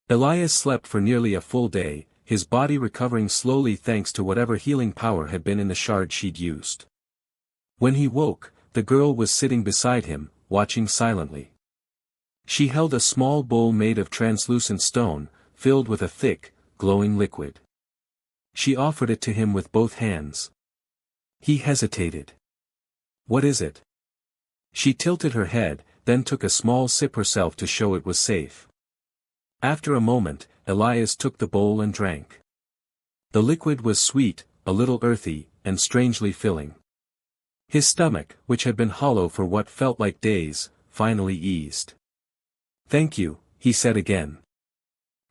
Elias slept for nearly a full day, his body recovering slowly thanks to whatever healing power had been in the shard she'd used. When he woke, the girl was sitting beside him, watching silently. She held a small bowl made of translucent stone, filled with a thick, glowing liquid. She offered it to him with both hands. He hesitated. "What is it?" She tilted her head, then took a small sip herself to show it was safe. After a moment, Elias took the bowl and drank. The liquid was sweet, a little earthy, and strangely filling. His stomach, which had been hollow for what felt like days, finally eased. "Thank you," he said again.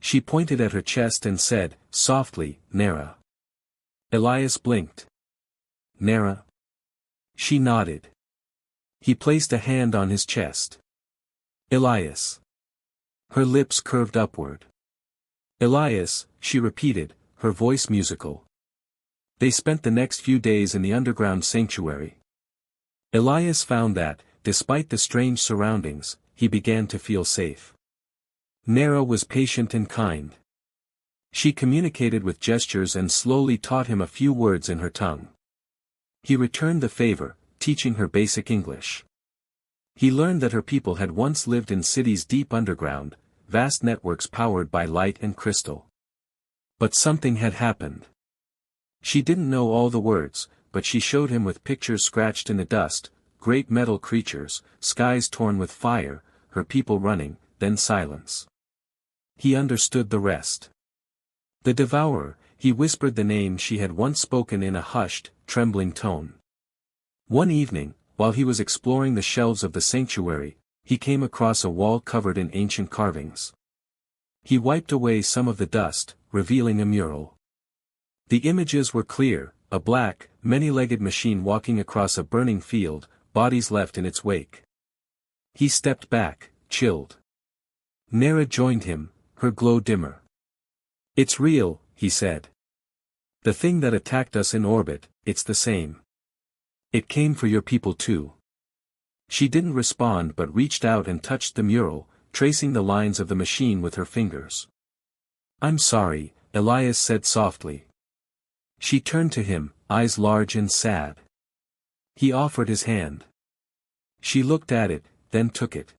She pointed at her chest and said, softly, "Nara." Elias blinked. "Nara?" She nodded. He placed a hand on his chest. "Elias." Her lips curved upward. "Elias," she repeated, her voice musical. They spent the next few days in the underground sanctuary. Elias found that, despite the strange surroundings, he began to feel safe. Nara was patient and kind. She communicated with gestures and slowly taught him a few words in her tongue. He returned the favor, teaching her basic English. He learned that her people had once lived in cities deep underground, vast networks powered by light and crystal. But something had happened. She didn't know all the words, but she showed him with pictures scratched in the dust, great metal creatures, skies torn with fire, her people running, then silence. He understood the rest. The Devourer, he whispered the name she had once spoken in a hushed, trembling tone. One evening, while he was exploring the shelves of the sanctuary, he came across a wall covered in ancient carvings. He wiped away some of the dust, revealing a mural. The images were clear, a black, many-legged machine walking across a burning field, bodies left in its wake. He stepped back, chilled. Nara joined him, her glow dimmer. "It's real," he said. "The thing that attacked us in orbit, it's the same. It came for your people too." She didn't respond but reached out and touched the mural, tracing the lines of the machine with her fingers. "I'm sorry," Elias said softly. She turned to him, eyes large and sad. He offered his hand. She looked at it, then took it.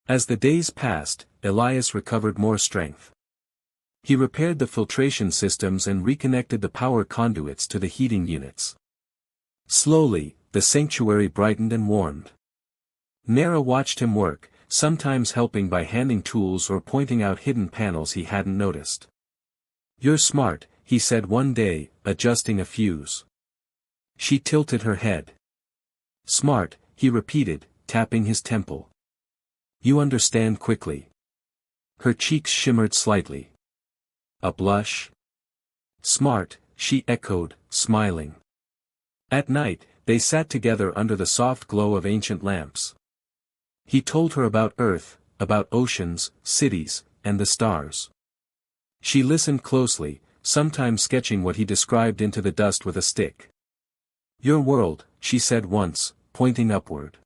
As the days passed, Elias recovered more strength. He repaired the filtration systems and reconnected the power conduits to the heating units. Slowly, the sanctuary brightened and warmed. Nara watched him work, sometimes helping by handing tools or pointing out hidden panels he hadn't noticed. "You're smart," he said one day, adjusting a fuse. She tilted her head. "Smart," he repeated, tapping his temple. "You understand quickly." Her cheeks shimmered slightly. "A blush?" "Smart," she echoed, smiling. At night, they sat together under the soft glow of ancient lamps. He told her about Earth, about oceans, cities, and the stars. She listened closely, sometimes sketching what he described into the dust with a stick. "Your world," she said once, pointing upward.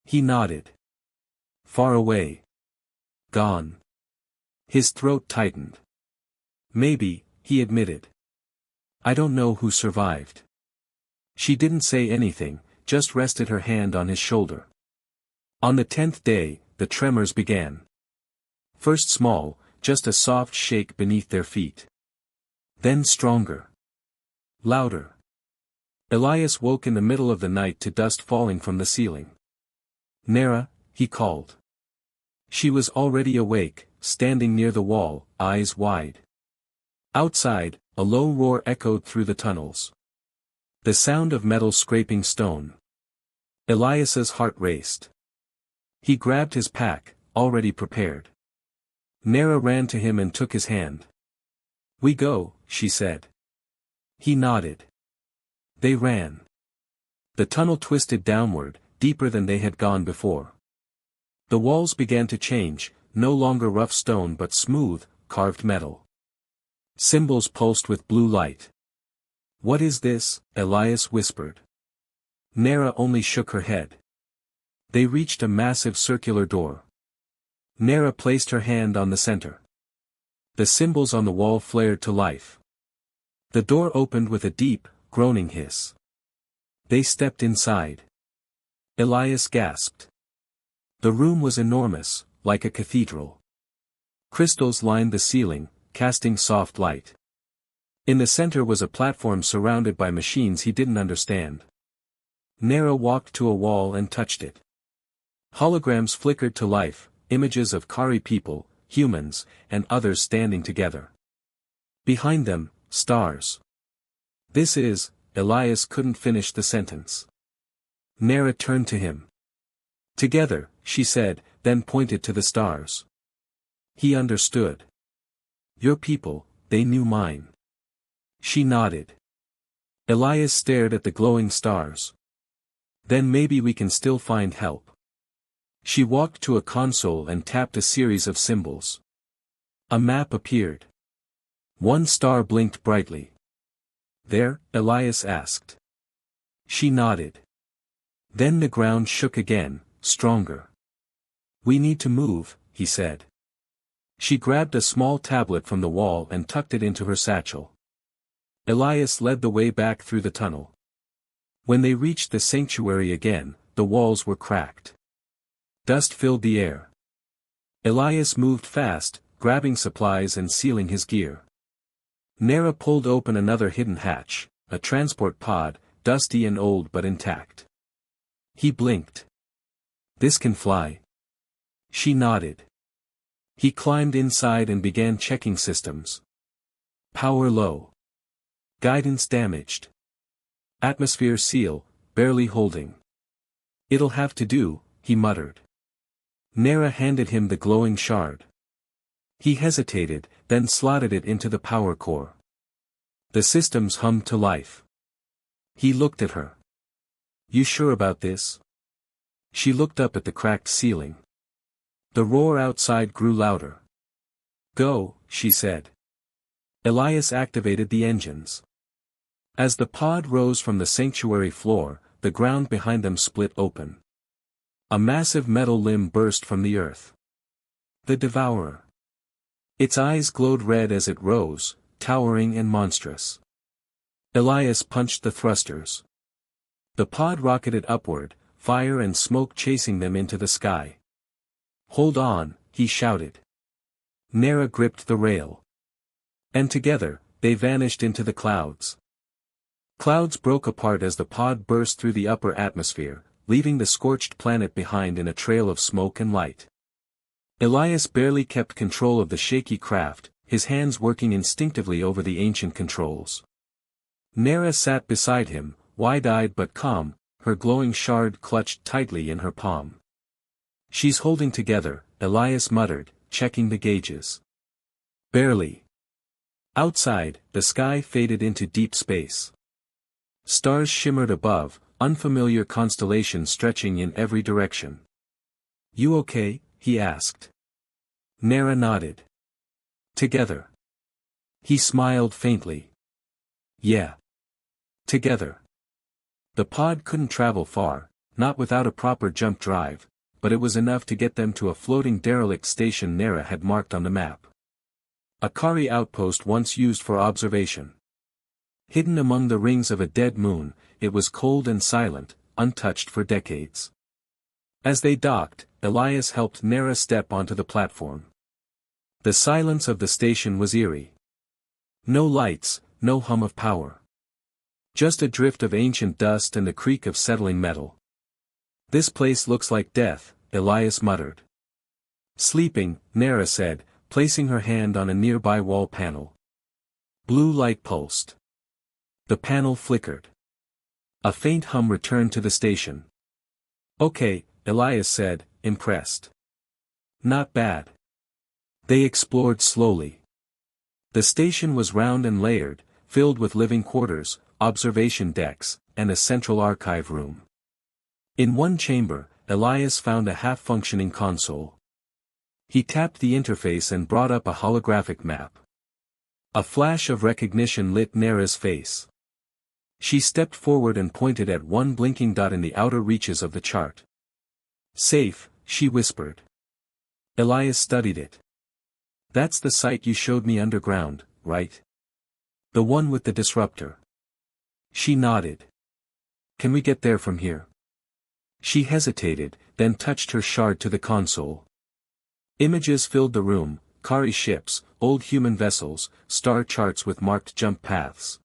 He nodded. "Far away. Gone." His throat tightened. "Maybe," he admitted. "I don't know who survived." She didn't say anything, just rested her hand on his shoulder. On the 10th day, the tremors began. First small, just a soft shake beneath their feet. Then stronger. Louder. Elias woke in the middle of the night to dust falling from the ceiling. "Nara," he called. She was already awake, standing near the wall, eyes wide. Outside, a low roar echoed through the tunnels. The sound of metal scraping stone. Elias's heart raced. He grabbed his pack, already prepared. Nara ran to him and took his hand. "We go," she said. He nodded. They ran. The tunnel twisted downward, deeper than they had gone before. The walls began to change, no longer rough stone but smooth, carved metal. Symbols pulsed with blue light. "What is this?" Elias whispered. Nara only shook her head. They reached a massive circular door. Nara placed her hand on the center. The symbols on the wall flared to life. The door opened with a deep, groaning hiss. They stepped inside. Elias gasped. The room was enormous, like a cathedral. Crystals lined the ceiling, casting soft light. In the center was a platform surrounded by machines he didn't understand. Nera walked to a wall and touched it. Holograms flickered to life, images of Kari people, humans, and others standing together. Behind them, stars. This is, Elias couldn't finish the sentence. Nera turned to him. Together, she said, then pointed to the stars. He understood. Your people, they knew mine. She nodded. Elias stared at the glowing stars. Then maybe we can still find help. She walked to a console and tapped a series of symbols. A map appeared. One star blinked brightly. There, Elias asked. She nodded. Then the ground shook again, stronger. We need to move, he said. She grabbed a small tablet from the wall and tucked it into her satchel. Elias led the way back through the tunnel. When they reached the sanctuary again, the walls were cracked. Dust filled the air. Elias moved fast, grabbing supplies and sealing his gear. Nera pulled open another hidden hatch, a transport pod, dusty and old but intact. He blinked. This can fly. She nodded. He climbed inside and began checking systems. Power low. Guidance damaged. Atmosphere seal, barely holding. It'll have to do, he muttered. Nera handed him the glowing shard. He hesitated, then slotted it into the power core. The systems hummed to life. He looked at her. You sure about this? She looked up at the cracked ceiling. The roar outside grew louder. Go, she said. Elias activated the engines. As the pod rose from the sanctuary floor, the ground behind them split open. A massive metal limb burst from the earth. The Devourer. Its eyes glowed red as it rose, towering and monstrous. Elias punched the thrusters. The pod rocketed upward, fire and smoke chasing them into the sky. Hold on, he shouted. Nera gripped the rail. And together, they vanished into the clouds. Clouds broke apart as the pod burst through the upper atmosphere, leaving the scorched planet behind in a trail of smoke and light. Elias barely kept control of the shaky craft, his hands working instinctively over the ancient controls. Nera sat beside him, wide-eyed but calm, her glowing shard clutched tightly in her palm. She's holding together, Elias muttered, checking the gauges. Barely. Outside, the sky faded into deep space. Stars shimmered above, unfamiliar constellations stretching in every direction. You okay? He asked. Nera nodded. Together. He smiled faintly. Yeah. Together. The pod couldn't travel far, not without a proper jump drive, but it was enough to get them to a floating derelict station Nera had marked on the map. A Kari outpost once used for observation. Hidden among the rings of a dead moon, it was cold and silent, untouched for decades. As they docked, Elias helped Nera step onto the platform. The silence of the station was eerie. No lights, no hum of power. Just a drift of ancient dust and the creak of settling metal. This place looks like death, Elias muttered. Sleeping, Nera said, placing her hand on a nearby wall panel. Blue light pulsed. The panel flickered. A faint hum returned to the station. Okay, Elias said, impressed. Not bad. They explored slowly. The station was round and layered, filled with living quarters, observation decks, and a central archive room. In one chamber, Elias found a half-functioning console. He tapped the interface and brought up a holographic map. A flash of recognition lit Nera's face. She stepped forward and pointed at one blinking dot in the outer reaches of the chart. Safe, she whispered. Elias studied it. That's the site you showed me underground, right? The one with the disruptor. She nodded. Can we get there from here? She hesitated, then touched her shard to the console. Images filled the room, Kari ships, old human vessels, star charts with marked jump paths.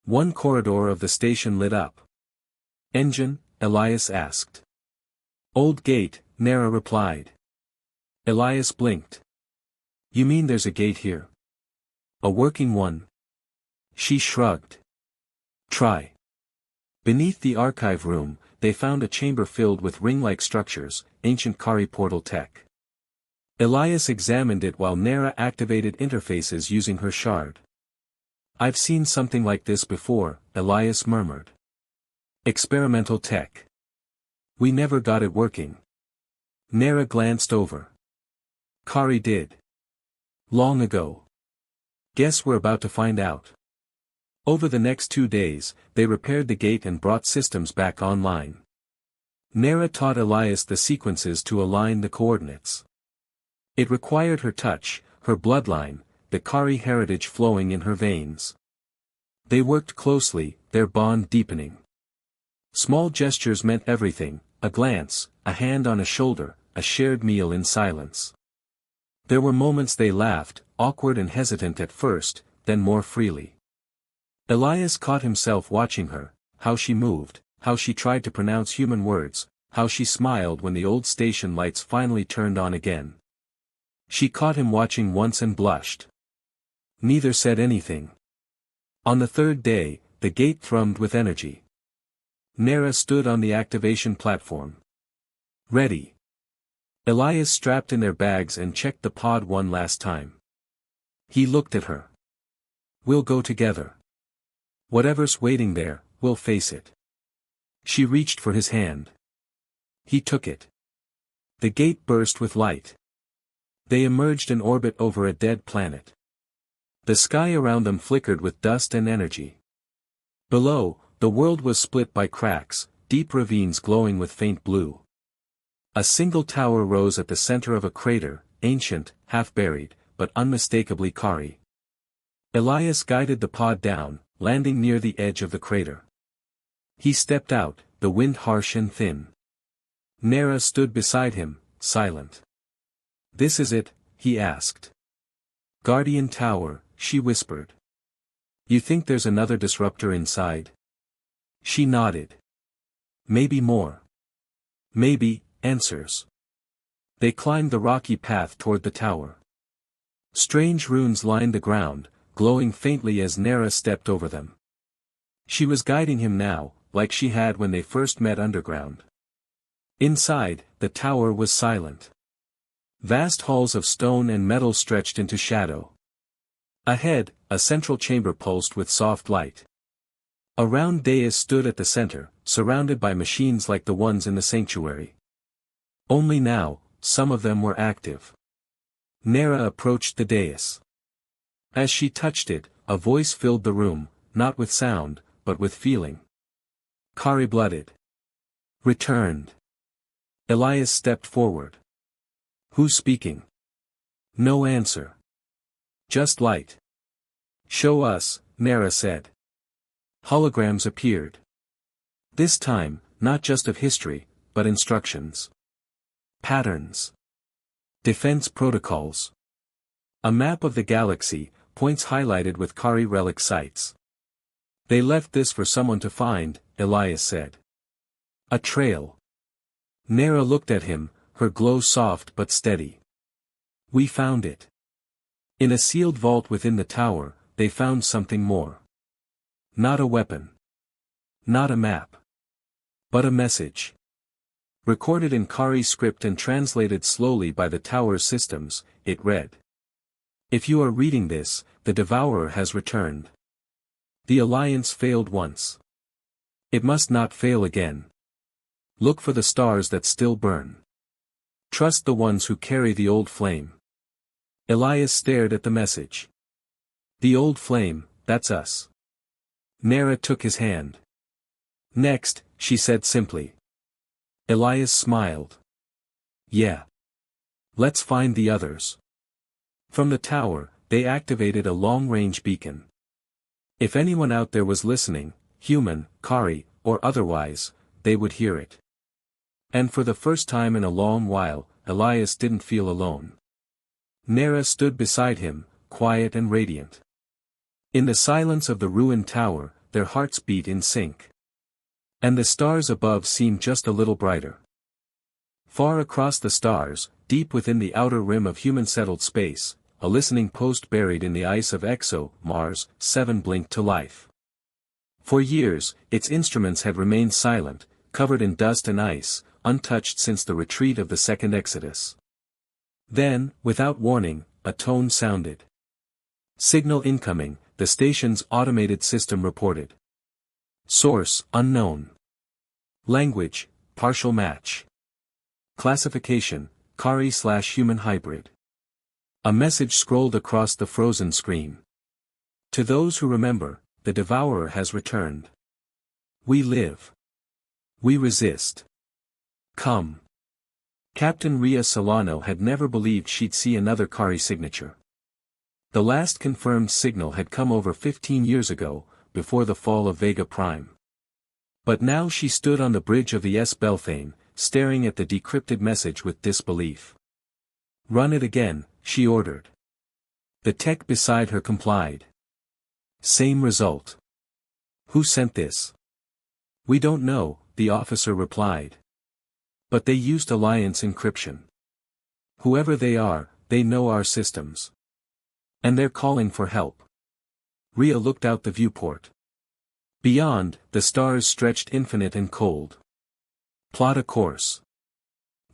One corridor of the station lit up. Engine? Elias asked. Old gate, Nara replied. Elias blinked. You mean there's a gate here? A working one? She shrugged. Try. Beneath the archive room, they found a chamber filled with ring-like structures, ancient Kari portal tech. Elias examined it while Nara activated interfaces using her shard. I've seen something like this before, Elias murmured. Experimental tech. We never got it working. Nara glanced over. Kari did. Long ago. Guess we're about to find out. Over the next 2 days, they repaired the gate and brought systems back online. Nara taught Elias the sequences to align the coordinates. It required her touch, her bloodline, the Kari heritage flowing in her veins. They worked closely, their bond deepening. Small gestures meant everything, a glance, a hand on a shoulder, a shared meal in silence. There were moments they laughed, awkward and hesitant at first, then more freely. Elias caught himself watching her, how she moved, how she tried to pronounce human words, how she smiled when the old station lights finally turned on again. She caught him watching once and blushed. Neither said anything. On the third day, the gate thrummed with energy. Nara stood on the activation platform. Ready. Elias strapped in their bags and checked the pod one last time. He looked at her. We'll go together. Whatever's waiting there, we'll face it. She reached for his hand. He took it. The gate burst with light. They emerged in orbit over a dead planet. The sky around them flickered with dust and energy. Below, the world was split by cracks, deep ravines glowing with faint blue. A single tower rose at the center of a crater, ancient, half-buried, but unmistakably Kari. Elias guided the pod down, landing near the edge of the crater. He stepped out, the wind harsh and thin. Nara stood beside him, silent. This is it, he asked. Guardian Tower, she whispered. You think there's another disruptor inside? She nodded. Maybe more. Maybe, answers. They climbed the rocky path toward the tower. Strange runes lined the ground, glowing faintly as Nara stepped over them. She was guiding him now, like she had when they first met underground. Inside, the tower was silent. Vast halls of stone and metal stretched into shadow. Ahead, a central chamber pulsed with soft light. A round dais stood at the center, surrounded by machines like the ones in the sanctuary. Only now, some of them were active. Nara approached the dais. As she touched it, a voice filled the room, not with sound, but with feeling. Kari blooded. Returned. Elias stepped forward. Who's speaking? No answer. Just light. Show us, Nara said. Holograms appeared. This time, not just of history, but instructions. Patterns. Defense protocols. A map of the galaxy, points highlighted with Kari relic sites. They left this for someone to find, Elias said. A trail. Nara looked at him, her glow soft but steady. We found it. In a sealed vault within the tower, they found something more. Not a weapon. Not a map. But a message. Recorded in Kari script and translated slowly by the tower's systems, it read. If you are reading this, the Devourer has returned. The Alliance failed once. It must not fail again. Look for the stars that still burn. Trust the ones who carry the old flame. Elias stared at the message. The old flame, that's us. Nara took his hand. Next, she said simply. Elias smiled. Yeah. Let's find the others. From the tower, they activated a long-range beacon. If anyone out there was listening, human, Kari, or otherwise, they would hear it. And for the first time in a long while, Elias didn't feel alone. Nera stood beside him, quiet and radiant. In the silence of the ruined tower, their hearts beat in sync. And the stars above seemed just a little brighter. Far across the stars, deep within the outer rim of human-settled space, a listening post buried in the ice of Mars 7 blinked to life. For years, its instruments had remained silent, covered in dust and ice, untouched since the retreat of the second Exodus. Then, without warning, a tone sounded. Signal incoming, the station's automated system reported. Source, unknown. Language, partial match. Classification, Kari/human hybrid. A message scrolled across the frozen screen. To those who remember, the devourer has returned. We live. We resist. Come. Captain Ria Solano had never believed she'd see another Kari signature. The last confirmed signal had come over 15 years ago, before the fall of Vega Prime. But now she stood on the bridge of the Belthane, staring at the decrypted message with disbelief. Run it again, she ordered. The tech beside her complied. Same result. Who sent this? We don't know, the officer replied. But they used Alliance encryption. Whoever they are, they know our systems. And they're calling for help. Ria looked out the viewport. Beyond, the stars stretched infinite and cold. Plot a course.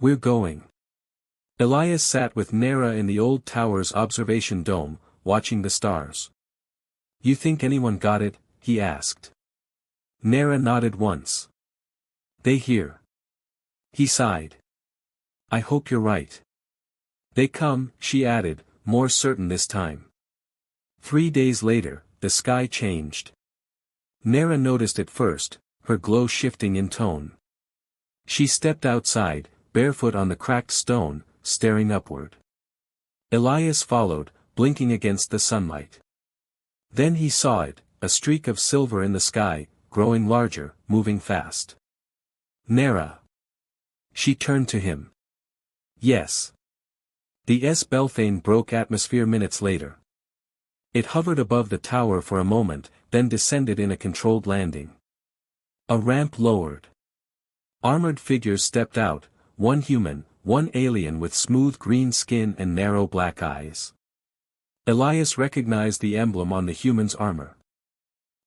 We're going. Elias sat with Nera in the old tower's observation dome, watching the stars. You think anyone got it? He asked. Nera nodded once. They hear. He sighed. I hope you're right. They come, she added, more certain this time. 3 days later, the sky changed. Nera noticed it first, her glow shifting in tone. She stepped outside, barefoot on the cracked stone, staring upward. Elias followed, blinking against the sunlight. Then he saw it, a streak of silver in the sky, growing larger, moving fast. Nera. She turned to him. Yes. The Belthane broke atmosphere minutes later. It hovered above the tower for a moment, then descended in a controlled landing. A ramp lowered. Armored figures stepped out, one human, one alien with smooth green skin and narrow black eyes. Elias recognized the emblem on the human's armor.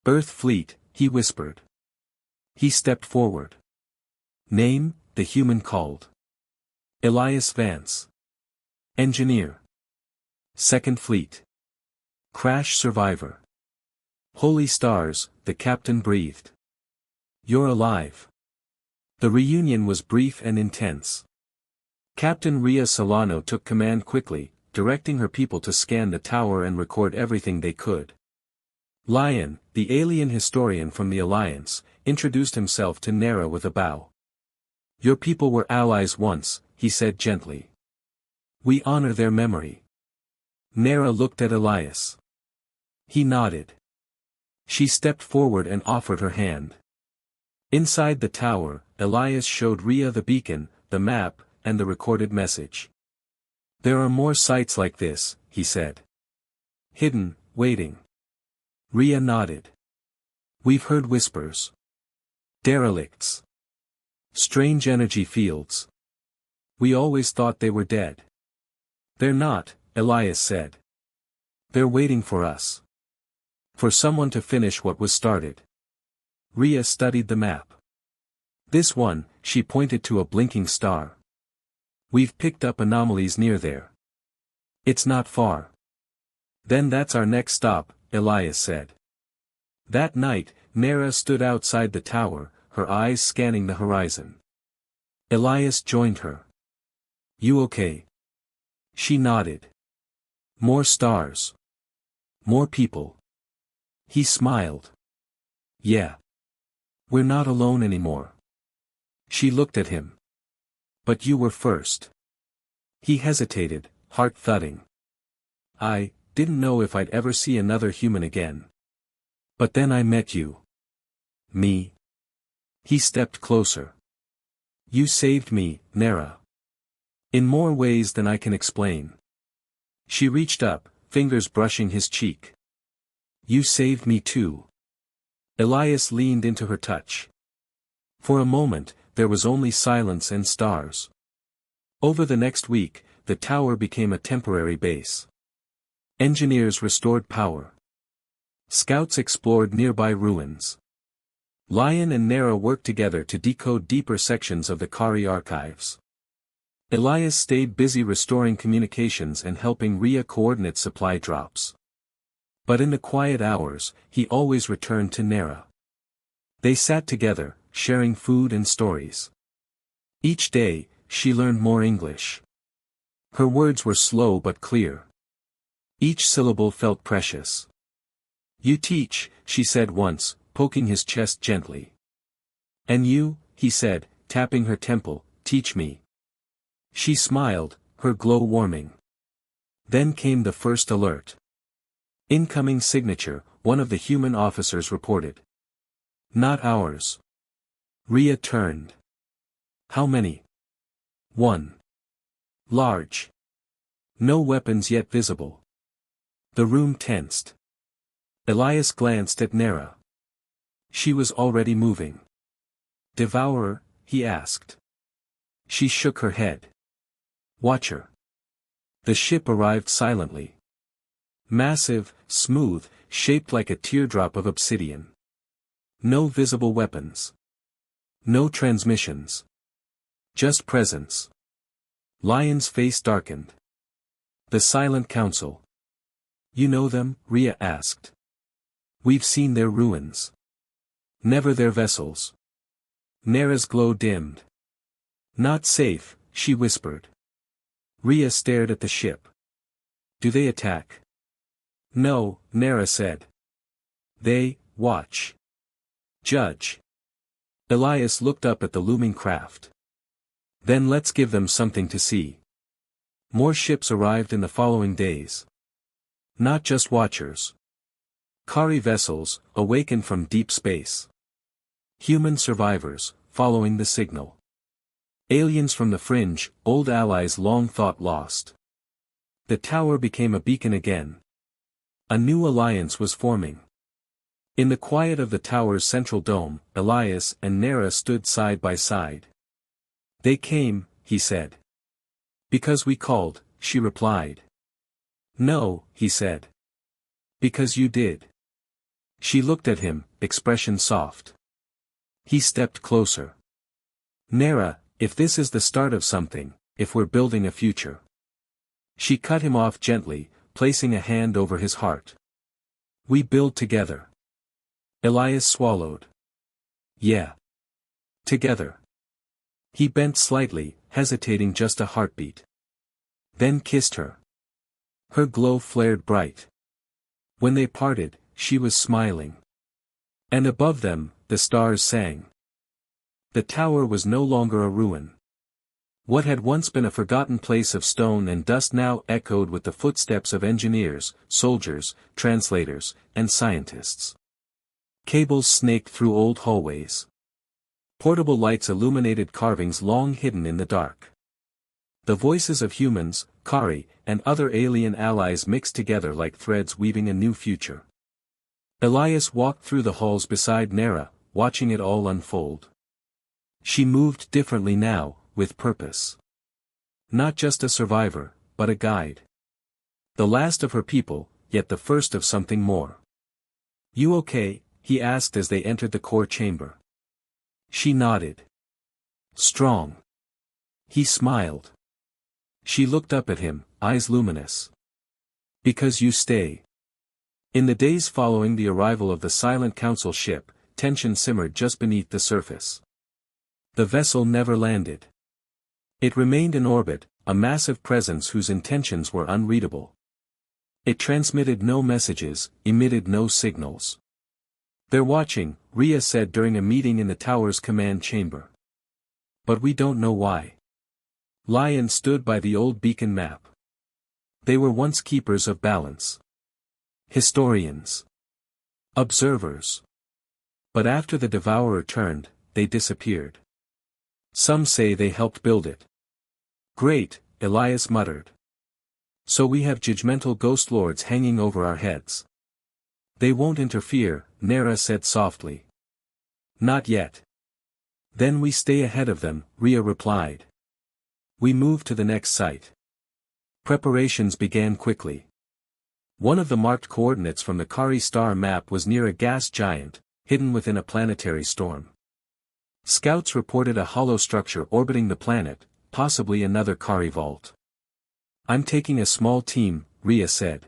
Earth Fleet, he whispered. He stepped forward. Name, the human called. Elias Vance. Engineer. Second Fleet. Crash survivor. Holy stars, the captain breathed. You're alive. The reunion was brief and intense. Captain Ria Solano took command quickly, directing her people to scan the tower and record everything they could. Lion, the alien historian from the Alliance, introduced himself to Nera with a bow. Your people were allies once, he said gently. We honor their memory. Nera looked at Elias. He nodded. She stepped forward and offered her hand. Inside the tower, Elias showed Ria the beacon, the map, and the recorded message. There are more sites like this, he said. Hidden, waiting. Ria nodded. We've heard whispers. Derelicts. Strange energy fields. We always thought they were dead. They're not, Elias said. They're waiting for us. For someone to finish what was started. Ria studied the map. This one, she pointed to a blinking star. We've picked up anomalies near there. It's not far. Then that's our next stop, Elias said. That night, Nera stood outside the tower, her eyes scanning the horizon. Elias joined her. You okay? She nodded. More stars. More people. He smiled. Yeah. We're not alone anymore. She looked at him. But you were first. He hesitated, heart thudding. I didn't know if I'd ever see another human again. But then I met you. Me. He stepped closer. You saved me, Nera. In more ways than I can explain. She reached up, fingers brushing his cheek. You saved me too. Elias leaned into her touch. For a moment, there was only silence and stars. Over the next week, the tower became a temporary base. Engineers restored power. Scouts explored nearby ruins. Lion and Nera worked together to decode deeper sections of the Kari archives. Elias stayed busy restoring communications and helping Rhea coordinate supply drops. But in the quiet hours, he always returned to Nera. They sat together, sharing food and stories. Each day, she learned more English. Her words were slow but clear. Each syllable felt precious. You teach, she said once, poking his chest gently. And you, he said, tapping her temple, teach me. She smiled, her glow warming. Then came the first alert. Incoming signature, one of the human officers reported. Not ours. Rhea turned. How many? One. Large. No weapons yet visible. The room tensed. Elias glanced at Nera. She was already moving. Devourer, he asked. She shook her head. Watcher. The ship arrived silently. Massive, smooth, shaped like a teardrop of obsidian. No visible weapons. No transmissions. Just presence. Lion's face darkened. The Silent Council. You know them? Rhea asked. We've seen their ruins. Never their vessels. Nera's glow dimmed. Not safe, she whispered. Rhea stared at the ship. Do they attack? No, Nera said. They watch. Judge. Elias looked up at the looming craft. Then let's give them something to see. More ships arrived in the following days. Not just watchers. Kari vessels, awakened from deep space. Human survivors, following the signal. Aliens from the fringe, old allies long thought lost. The tower became a beacon again. A new alliance was forming. In the quiet of the tower's central dome, Elias and Nera stood side by side. They came, he said. Because we called, she replied. No, he said. Because you did. She looked at him, expression soft. He stepped closer. Nera, if this is the start of something, if we're building a future. She cut him off gently, placing a hand over his heart. We build together. Elias swallowed. Yeah. Together. He bent slightly, hesitating just a heartbeat. Then kissed her. Her glow flared bright. When they parted, she was smiling. And above them, the stars sang. The tower was no longer a ruin. What had once been a forgotten place of stone and dust now echoed with the footsteps of engineers, soldiers, translators, and scientists. Cables snaked through old hallways. Portable lights illuminated carvings long hidden in the dark. The voices of humans, Kari, and other alien allies mixed together like threads weaving a new future. Elias walked through the halls beside Nera, watching it all unfold. She moved differently now, with purpose. Not just a survivor, but a guide. The last of her people, yet the first of something more. You okay? He asked as they entered the core chamber. She nodded. Strong. He smiled. She looked up at him, eyes luminous. Because you stay. In the days following the arrival of the Silent Council ship, tension simmered just beneath the surface. The vessel never landed. It remained in orbit, a massive presence whose intentions were unreadable. It transmitted no messages, emitted no signals. They're watching, Rhea said during a meeting in the tower's command chamber. But we don't know why. Lion stood by the old beacon map. They were once keepers of balance. Historians. Observers. But after the devourer turned, they disappeared. Some say they helped build it. Great, Elias muttered. So we have judgmental ghost lords hanging over our heads. They won't interfere, Nera said softly. Not yet. Then we stay ahead of them, Rhea replied. We move to the next site. Preparations began quickly. One of the marked coordinates from the Kari star map was near a gas giant, hidden within a planetary storm. Scouts reported a hollow structure orbiting the planet, possibly another Kari vault. I'm taking a small team, Rhea said.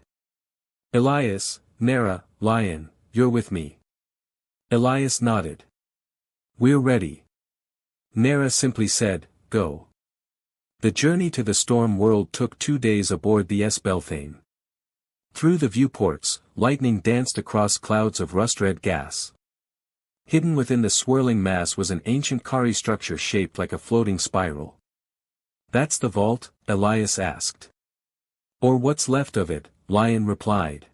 Elias, Nera, Lion, you're with me. Elias nodded. We're ready. Nera simply said, go. The journey to the storm world took 2 days aboard the Belthane. Through the viewports, lightning danced across clouds of rust-red gas. Hidden within the swirling mass was an ancient Kari structure shaped like a floating spiral. That's the vault? Elias asked. Or what's left of it, Lion replied.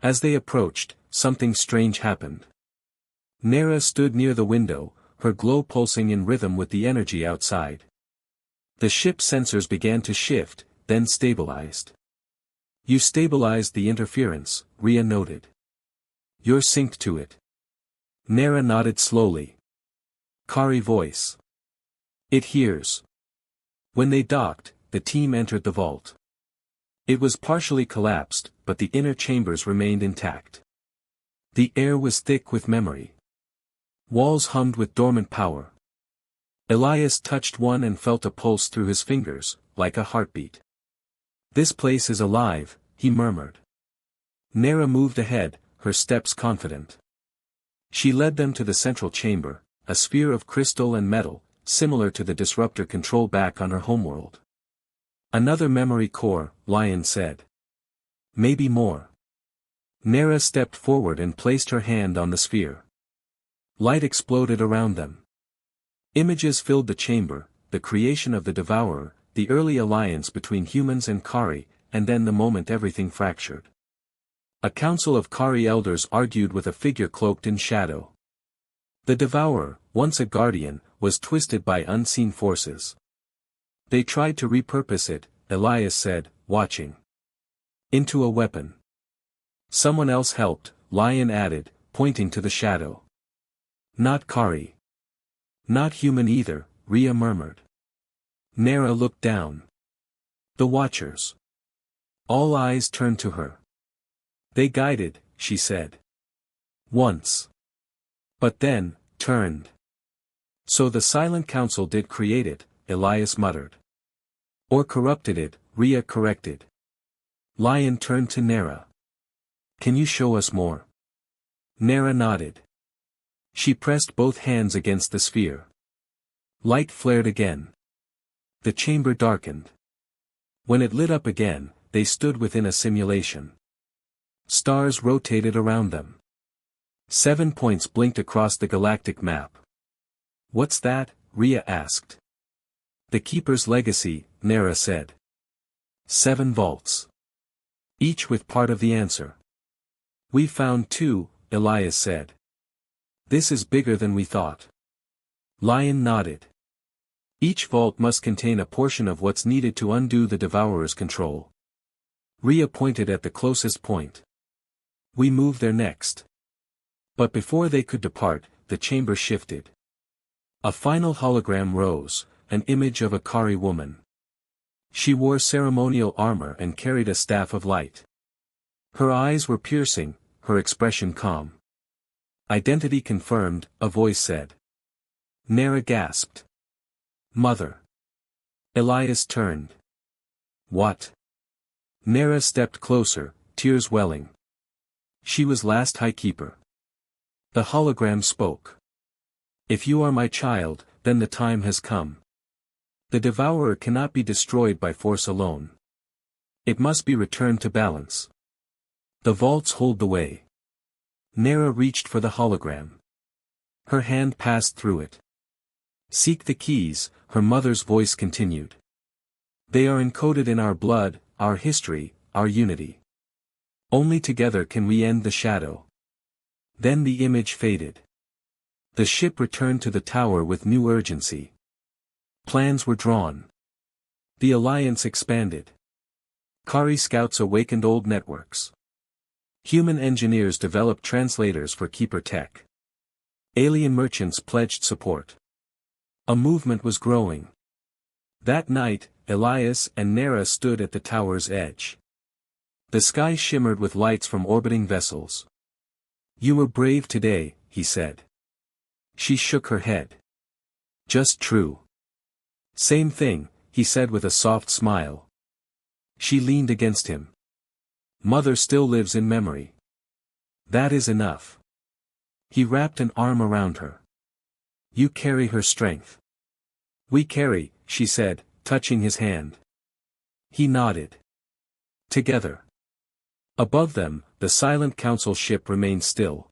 As they approached, something strange happened. Nera stood near the window, her glow pulsing in rhythm with the energy outside. The ship's sensors began to shift, then stabilized. You stabilized the interference, Rhea noted. You're synced to it. Nera nodded slowly. Kari voice. It hears. When they docked, the team entered the vault. It was partially collapsed, but the inner chambers remained intact. The air was thick with memory. Walls hummed with dormant power. Elias touched one and felt a pulse through his fingers, like a heartbeat. This place is alive, he murmured. Nera moved ahead, her steps confident. She led them to the central chamber, a sphere of crystal and metal, similar to the disruptor control back on her homeworld. Another memory core, Lion said. Maybe more. Nera stepped forward and placed her hand on the sphere. Light exploded around them. Images filled the chamber, the creation of the devourer, the early alliance between humans and Kari, and then the moment everything fractured. A council of Kari elders argued with a figure cloaked in shadow. The devourer, once a guardian, was twisted by unseen forces. They tried to repurpose it, Elias said, watching. Into a weapon. Someone else helped, Lion added, pointing to the shadow. Not Kari. Not human either, Rhea murmured. Nera looked down. The Watchers. All eyes turned to her. They guided, she said. Once. But then, turned. So the Silent Council did create it, Elias muttered. Or corrupted it, Rhea corrected. Lion turned to Nera. Can you show us more? Nera nodded. She pressed both hands against the sphere. Light flared again. The chamber darkened. When it lit up again, they stood within a simulation. Stars rotated around them. 7 points blinked across the galactic map. What's that? Rhea asked. The Keeper's legacy, Nera said. 7 vaults. Each with part of the answer. We found 2, Elias said. This is bigger than we thought. Lion nodded. Each vault must contain a portion of what's needed to undo the Devourer's control. Rhea pointed at the closest point. We move there next. But before they could depart, the chamber shifted. A final hologram rose, an image of a Kari woman. She wore ceremonial armor and carried a staff of light. Her eyes were piercing, her expression calm. Identity confirmed, a voice said. Nera gasped. Mother. Elias turned. What? Nera stepped closer, tears welling. She was last High Keeper. The hologram spoke. If you are my child, then the time has come. The Devourer cannot be destroyed by force alone. It must be returned to balance. The vaults hold the way. Nera reached for the hologram. Her hand passed through it. Seek the keys, her mother's voice continued. They are encoded in our blood, our history, our unity. Only together can we end the shadow. Then the image faded. The ship returned to the tower with new urgency. Plans were drawn. The alliance expanded. Kari scouts awakened old networks. Human engineers developed translators for Keeper Tech. Alien merchants pledged support. A movement was growing. That night, Elias and Nera stood at the tower's edge. The sky shimmered with lights from orbiting vessels. "You were brave today," he said. She shook her head. "Just true." "Same thing," he said with a soft smile. She leaned against him. "Mother still lives in memory. That is enough." He wrapped an arm around her. "You carry her strength." "We carry," she said, touching his hand. He nodded. Together. Above them, the silent council ship remained still.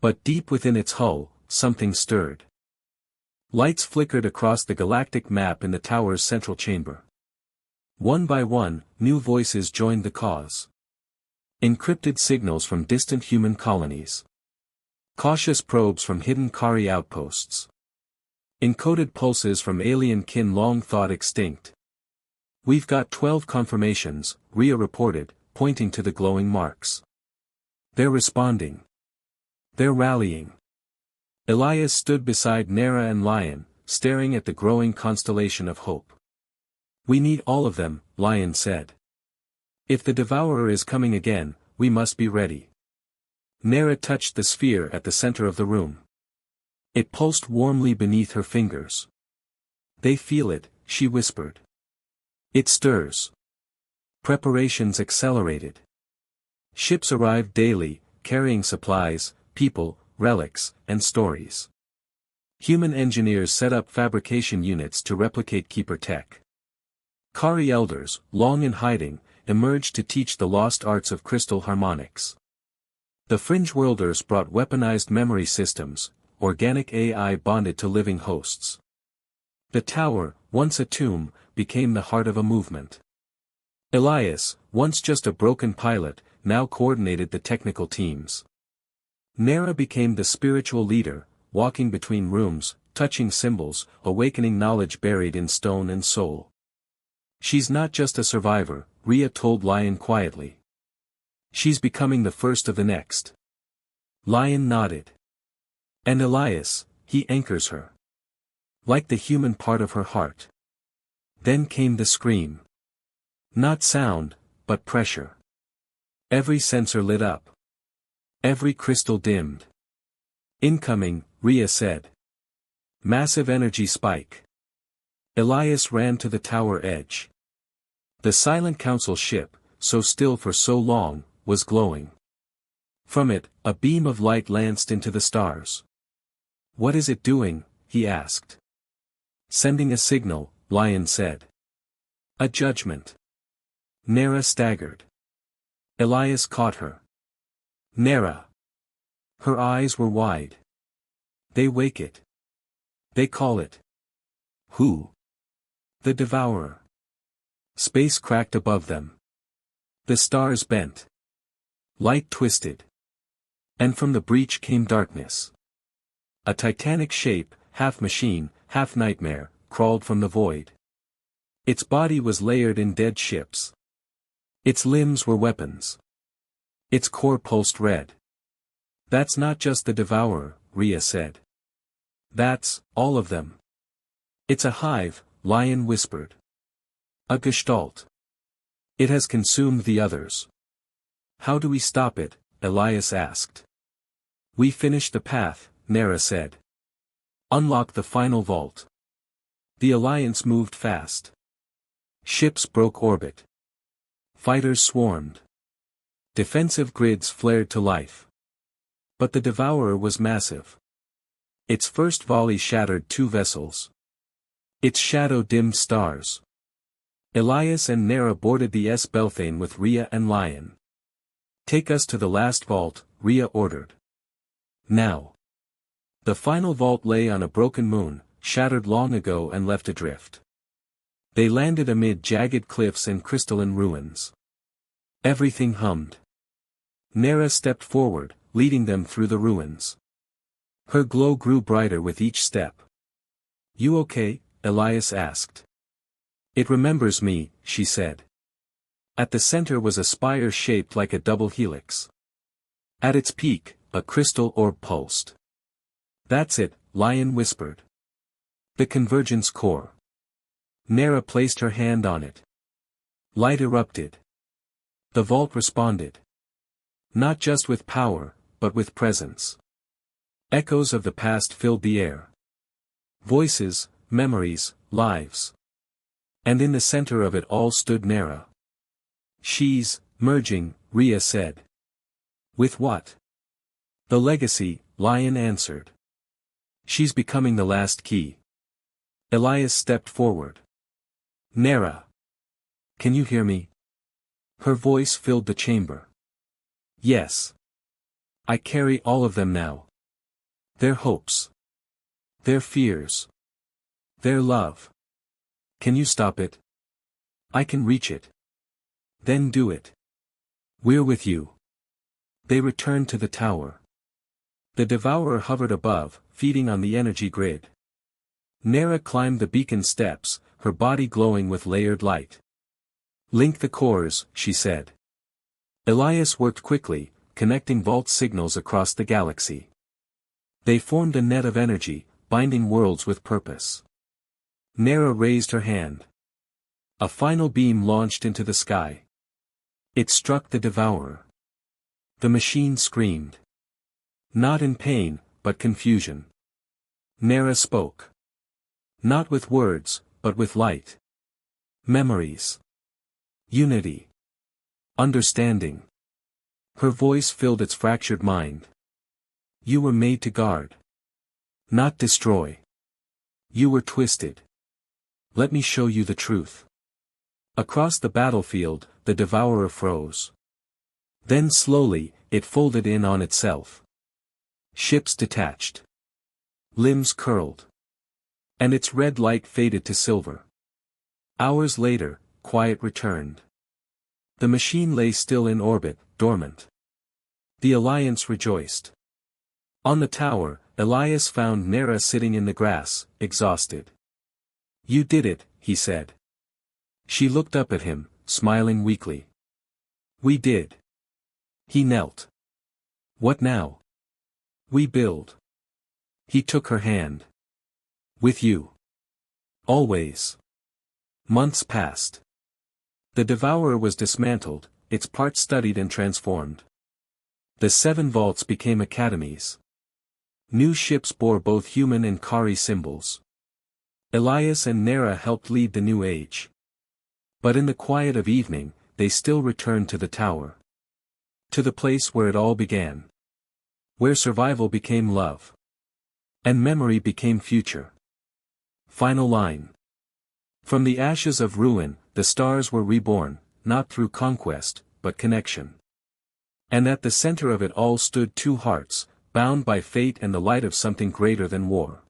But deep within its hull, something stirred. Lights flickered across the galactic map in the tower's central chamber. One by one, new voices joined the cause. Encrypted signals from distant human colonies. Cautious probes from hidden Kari outposts. Encoded pulses from alien kin long thought extinct. "We've got 12 confirmations," Rhea reported, pointing to the glowing marks. "They're responding. They're rallying." Elias stood beside Nera and Lion, staring at the growing constellation of hope. "We need all of them," Lion said. "If the Devourer is coming again, we must be ready." Nera touched the sphere at the center of the room. It pulsed warmly beneath her fingers. "They feel it," she whispered. "It stirs." Preparations accelerated. Ships arrived daily, carrying supplies, people, relics, and stories. Human engineers set up fabrication units to replicate Keeper Tech. Kari elders, long in hiding, emerged to teach the lost arts of crystal harmonics. The Fringe Worlders brought weaponized memory systems, organic AI bonded to living hosts. The tower, once a tomb, became the heart of a movement. Elias, once just a broken pilot, now coordinated the technical teams. Nera became the spiritual leader, walking between rooms, touching symbols, awakening knowledge buried in stone and soul. "She's not just a survivor," Rhea told Lion quietly. "She's becoming the first of the next." Lion nodded. "And Elias, he anchors her. Like the human part of her heart." Then came the scream. Not sound, but pressure. Every sensor lit up. Every crystal dimmed. "Incoming," Rhea said. Massive energy spike. Elias ran to the tower edge. The silent council ship, so still for so long, was glowing. From it, a beam of light lanced into the stars. "What is it doing?" he asked. "Sending a signal," Lion said. "A judgment." Nera staggered. Elias caught her. "Nera." Her eyes were wide. "They wake it. They call it." "Who?" "The Devourer." Space cracked above them. The stars bent. Light twisted. And from the breach came darkness. A titanic shape, half machine, half nightmare, crawled from the void. Its body was layered in dead ships. Its limbs were weapons. Its core pulsed red. "That's not just the Devourer," Rhea said. "That's all of them." "It's a hive," Lion whispered. "A gestalt. It has consumed the others." "How do we stop it?" Elias asked. "We finish the path," Nera said. "Unlock the final vault." The alliance moved fast. Ships broke orbit. Fighters swarmed. Defensive grids flared to life. But the Devourer was massive. Its first volley shattered 2 vessels. Its shadow dimmed stars. Elias and Nera boarded the S. Belthane with Rhea and Lion. "Take us to the last vault," Rhea ordered. "Now." The final vault lay on a broken moon, shattered long ago and left adrift. They landed amid jagged cliffs and crystalline ruins. Everything hummed. Nera stepped forward, leading them through the ruins. Her glow grew brighter with each step. "You okay?" Elias asked. "It remembers me," she said. At the center was a spire shaped like a double helix. At its peak, a crystal orb pulsed. "That's it," Lion whispered. "The convergence core." Nera placed her hand on it. Light erupted. The vault responded. Not just with power, but with presence. Echoes of the past filled the air. Voices, memories, lives. And in the center of it all stood Nera. "She's merging," Rhea said. "With what?" "The legacy," Lion answered. "She's becoming the last key." Elias stepped forward. "Nera. Can you hear me?" Her voice filled the chamber. "Yes. I carry all of them now. Their hopes. Their fears. Their love. Can you stop it?" "I can reach it." "Then do it. We're with you." They returned to the tower. The Devourer hovered above, feeding on the energy grid. Nera climbed the beacon steps, her body glowing with layered light. "Link the cores," she said. Elias worked quickly, connecting vault signals across the galaxy. They formed a net of energy, binding worlds with purpose. Nera raised her hand. A final beam launched into the sky. It struck the Devourer. The machine screamed. Not in pain, but confusion. Nera spoke. Not with words, but with light. Memories. Unity. Understanding. Her voice filled its fractured mind. "You were made to guard. Not destroy. You were twisted. Let me show you the truth." Across the battlefield, the Devourer froze. Then slowly, it folded in on itself. Ships detached. Limbs curled. And its red light faded to silver. Hours later, quiet returned. The machine lay still in orbit, dormant. The Alliance rejoiced. On the tower, Elias found Nera sitting in the grass, exhausted. "You did it," he said. She looked up at him, smiling weakly. "We did." He knelt. "What now?" "We build." He took her hand. "With you. Always." Months passed. The Devourer was dismantled, its parts studied and transformed. The 7 vaults became academies. New ships bore both human and Kari symbols. Elias and Nera helped lead the new age. But in the quiet of evening, they still returned to the tower. To the place where it all began. Where survival became love. And memory became future. Final line. From the ashes of ruin, the stars were reborn, not through conquest, but connection. And at the center of it all stood 2 hearts, bound by fate and the light of something greater than war.